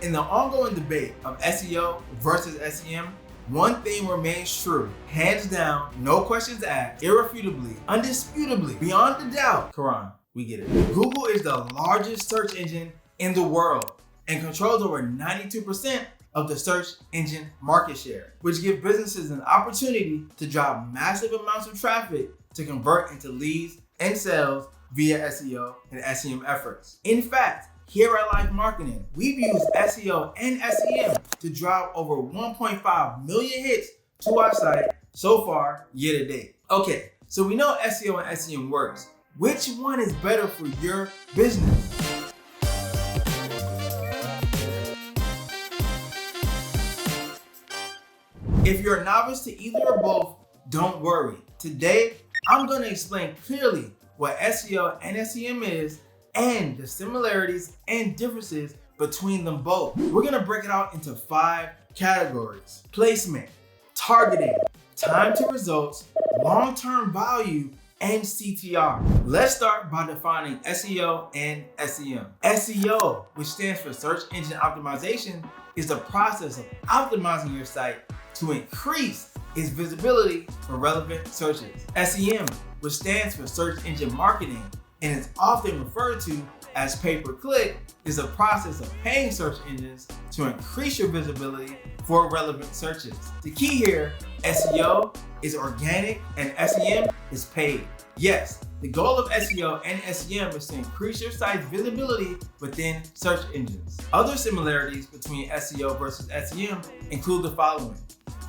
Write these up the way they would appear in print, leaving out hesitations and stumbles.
In the ongoing debate of SEO versus SEM, one thing remains true. Hands down, no questions asked, irrefutably, undisputably, beyond a doubt. Quran, we get it. Google is the largest search engine in the world and controls over 92% of the search engine market share, which gives businesses an opportunity to drive massive amounts of traffic to convert into leads and sales via SEO and SEM efforts. In fact, here at LYFE Marketing, we've used SEO and SEM to drive over 1.5 million hits to our site so far year to date. Okay, so we know SEO and SEM works. Which one is better for your business? If you're a novice to either or both, don't worry. Today, I'm going to explain clearly what SEO and SEM is and the similarities and differences between them both. We're going to break it out into 5 categories: placement, targeting, time to results, long-term value, and CTR. Let's start by defining SEO and SEM. SEO, which stands for search engine optimization, is the process of optimizing your site to increase its visibility for relevant searches. SEM, which stands for search engine marketing and is often referred to as pay-per-click, is a process of paying search engines to increase your visibility for relevant searches. The key here, SEO is organic and SEM is paid. Yes, the goal of SEO and SEM is to increase your site's visibility within search engines. Other similarities between SEO versus SEM include the following: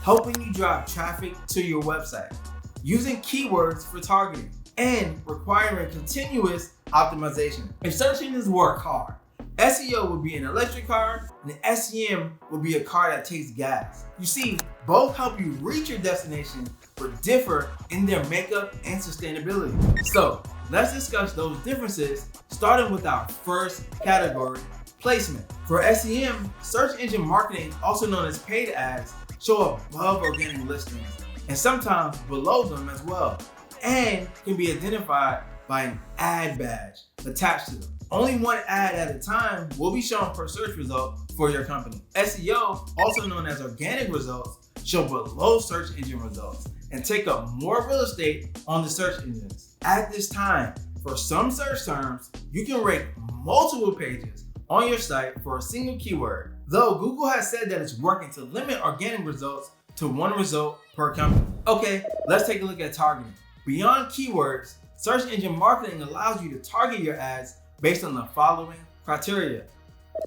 helping you drive traffic to your website, using keywords for targeting, and requiring continuous optimization. If search engines work hard, SEO would be an electric car and SEM would be a car that takes gas. You see, both help you reach your destination but differ in their makeup and sustainability. So let's discuss those differences, starting with our first category, placement. For SEM, search engine marketing, also known as paid ads, show above organic listings and sometimes below them as well, and can be identified by an ad badge attached to them. Only one ad at a time will be shown per search result for your company. SEO, also known as organic results, show below search engine results and take up more real estate on the search engines. At this time, for some search terms, you can rank multiple pages on your site for a single keyword, though Google has said that it's working to limit organic results to one result per company. Okay, let's take a look at targeting. Beyond keywords, search engine marketing allows you to target your ads based on the following criteria: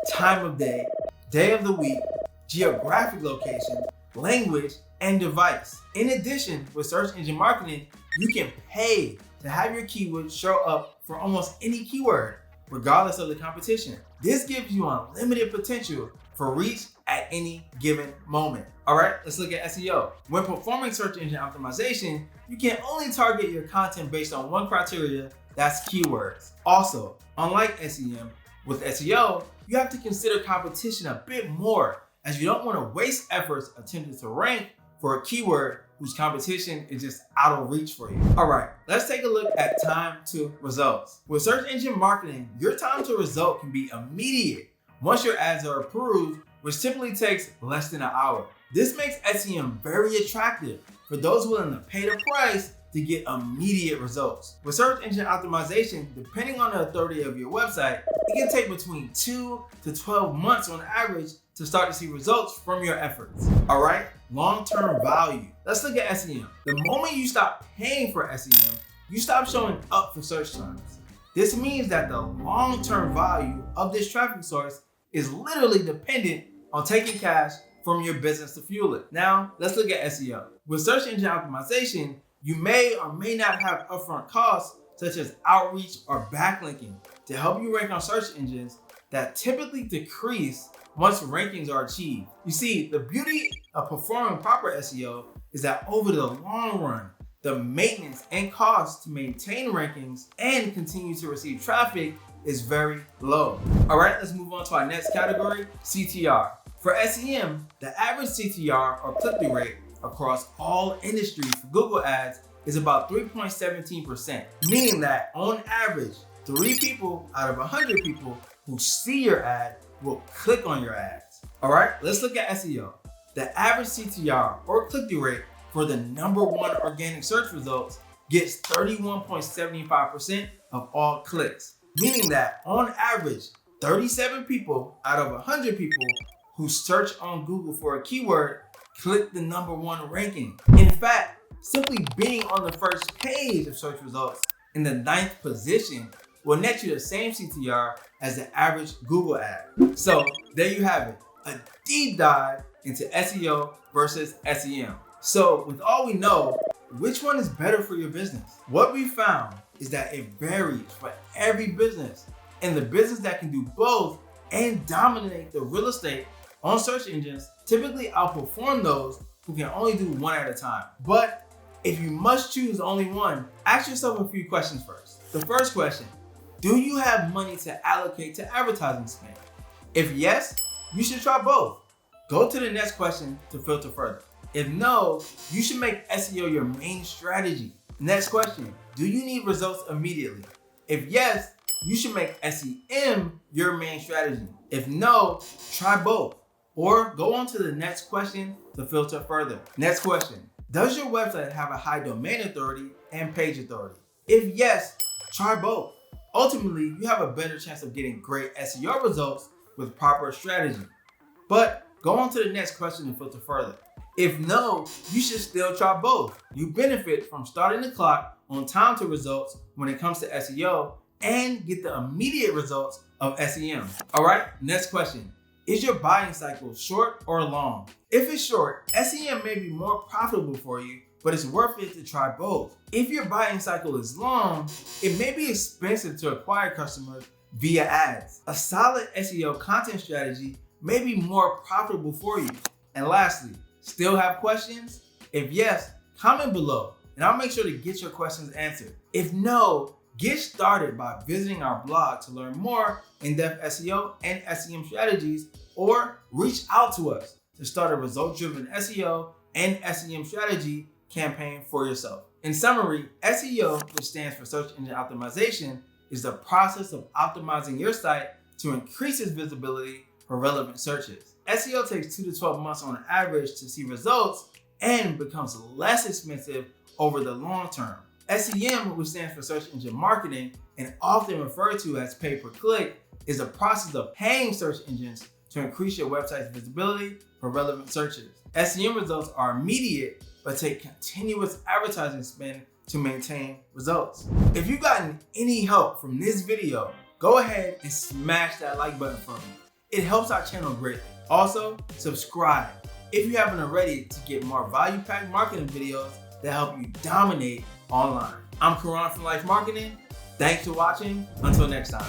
time of day, day of the week, geographic location, language, and device. In addition, with search engine marketing, you can pay to have your keywords show up for almost any keyword, regardless of the competition. This gives you unlimited potential for reach at any given moment. All right, let's look at SEO. When performing search engine optimization, you can only target your content based on one criteria, that's keywords. Also, unlike SEM, with SEO, you have to consider competition a bit more, as you don't want to waste efforts attempting to rank for a keyword whose competition is just out of reach for you. All right, let's take a look at time to results. With search engine marketing, your time to result can be immediate once your ads are approved, which typically takes less than an hour. This makes SEM very attractive for those willing to pay the price to get immediate results. With search engine optimization, depending on the authority of your website, it can take between 2 to 12 months on average to start to see results from your efforts. All right, long-term value. Let's look at SEM. The moment you stop paying for SEM, you stop showing up for search terms. This means that the long-term value of this traffic source is literally dependent on taking cash from your business to fuel it. Now, let's look at SEO. With search engine optimization, you may or may not have upfront costs such as outreach or backlinking to help you rank on search engines that typically decrease once rankings are achieved. You see, the beauty of performing proper SEO is that over the long run, the maintenance and cost to maintain rankings and continue to receive traffic is very low. All right, let's move on to our next category, CTR. For SEM, the average CTR or click-through rate across all industries for Google Ads is about 3.17%, meaning that on average, 3 people out of 100 people who see your ad will click on your ads. All right, let's look at SEO. The average CTR or click-through rate for the #1 organic search results gets 31.75% of all clicks, meaning that on average, 37 people out of 100 people who search on Google for a keyword click the #1 ranking. In fact, simply being on the first page of search results in the 9th position will net you the same CTR as the average Google ad. So there you have it, a deep dive into SEO versus SEM. So with all we know, which one is better for your business? What we found is that it varies for every business, and the business that can do both and dominate the real estate on search engines typically outperform those who can only do one at a time. But if you must choose only one, ask yourself a few questions first. The first question, do you have money to allocate to advertising spend? If yes, you should try both. Go to the next question to filter further. If no, you should make SEO your main strategy. Next question, do you need results immediately? If yes, you should make SEM your main strategy. If no, try both. Or go on to the next question to filter further. Next question, does your website have a high domain authority and page authority? If yes, try both. Ultimately, you have a better chance of getting great SEO results with proper strategy. But go on to the next question and filter further. If no, you should still try both. You benefit from starting the clock on time to results when it comes to SEO and get the immediate results of SEM. All right, next question. Is your buying cycle short or long? If it's short, SEM may be more profitable for you, but it's worth it to try both. If your buying cycle is long, it may be expensive to acquire customers via ads. A solid SEO content strategy may be more profitable for you. And lastly, still have questions? If yes, comment below and I'll make sure to get your questions answered. If no, get started by visiting our blog to learn more in-depth SEO and SEM strategies, or reach out to us to start a result-driven SEO and SEM strategy campaign for yourself. In summary, SEO, which stands for search engine optimization, is the process of optimizing your site to increase its visibility for relevant searches. SEO takes 2 to 12 months on average to see results and becomes less expensive over the long term. SEM, which stands for search engine marketing and often referred to as pay per click, is a process of paying search engines to increase your website's visibility for relevant searches. SEM results are immediate but take continuous advertising spend to maintain results. If you've gotten any help from this video, go ahead and smash that like button for me. It helps our channel greatly. Also, subscribe if you haven't already to get more value-packed marketing videos that help you dominate online. I'm Karan from LYFE Marketing. Thanks for watching. Until next time.